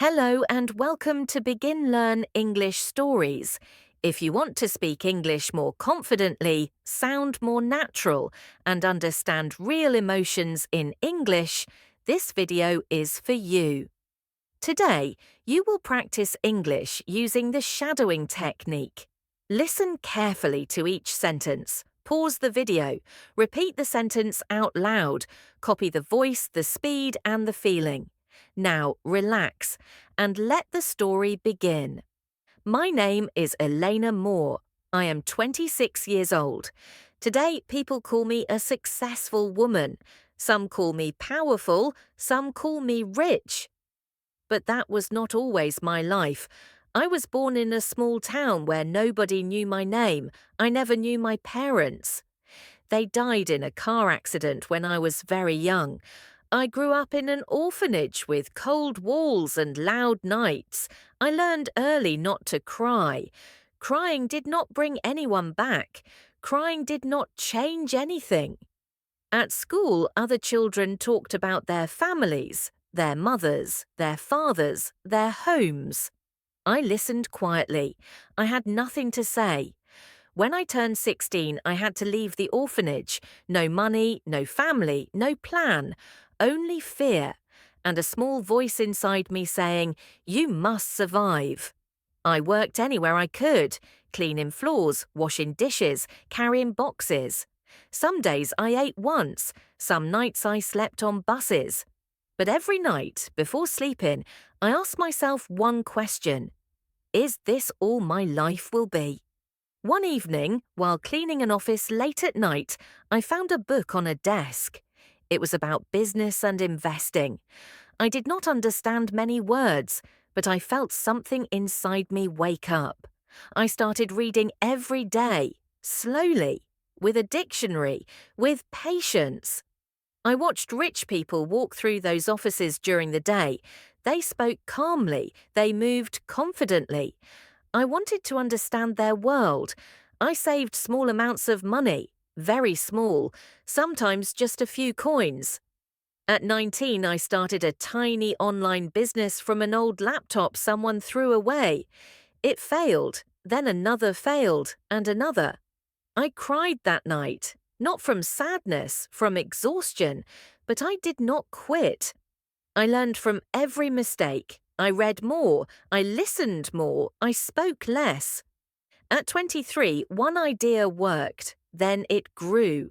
Hello and welcome to Begin Learn English Stories. If you want to speak English more confidently, sound more natural, and understand real emotions in English, this video is for you. Today, you will practice English using the shadowing technique. Listen carefully to each sentence. Pause the video. Repeat the sentence out loud. Copy the voice, the speed, and the feeling. Now, relax and let the story begin. My name is Elena Moore. I am 26 years old. Today, people call me a successful woman. Some call me powerful, some call me rich. But that was not always my life. I was born in a small town where nobody knew my name. I never knew my parents. They died in a car accident when I was very young. I grew up in an orphanage with cold walls and loud nights. I learned early not to cry. Crying did not bring anyone back. Crying did not change anything. At school, other children talked about their families, their mothers, their fathers, their homes. I listened quietly. I had nothing to say. When I turned 16, I had to leave the orphanage. No money, no family, no plan, only fear, and a small voice inside me saying, "You must survive." I worked anywhere I could, cleaning floors, washing dishes, carrying boxes. Some days I ate once, some nights I slept on buses. But every night, before sleeping, I asked myself one question. Is this all my life will be? One evening, while cleaning an office late at night, I found a book on a desk. It was about business and investing. I did not understand many words, but I felt something inside me wake up. I started reading every day, slowly, with a dictionary, with patience. I watched rich people walk through those offices during the day. They spoke calmly, they moved confidently. I wanted to understand their world. I saved small amounts of money, very small, sometimes just a few coins. At 19, I started a tiny online business from an old laptop someone threw away. It failed, then another failed, and another. I cried that night, not from sadness, from exhaustion, but I did not quit. I learned from every mistake. I read more, I listened more, I spoke less. At 23, one idea worked, then it grew.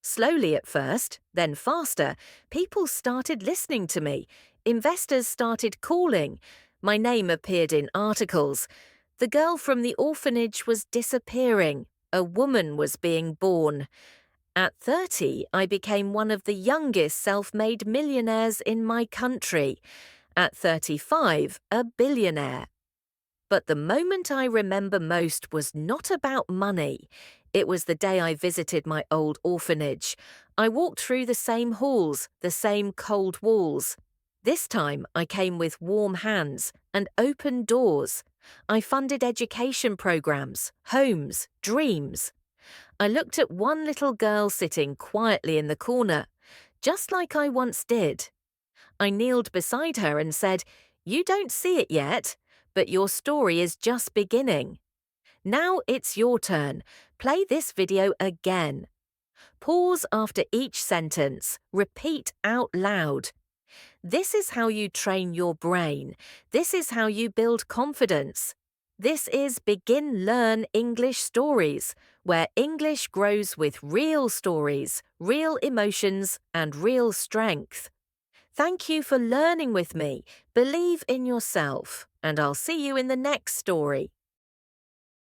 Slowly at first, then faster, people started listening to me. Investors started calling. My name appeared in articles. The girl from the orphanage was disappearing. A woman was being born. At 30, I became one of the youngest self-made millionaires in my country. At 35, a billionaire. But the moment I remember most was not about money. It was the day I visited my old orphanage. I walked through the same halls, the same cold walls. This time I came with warm hands and open doors. I funded education programs, homes, dreams. I looked at one little girl sitting quietly in the corner, just like I once did. I kneeled beside her and said, "You don't see it yet, but your story is just beginning. Now it's your turn. Play this video again. Pause after each sentence. Repeat out loud. This is how you train your brain. This is how you build confidence. This is Begin Learn English Stories, where English grows with real stories, real emotions, and real strength. Thank you for learning with me. Believe in yourself, and I'll see you in the next story.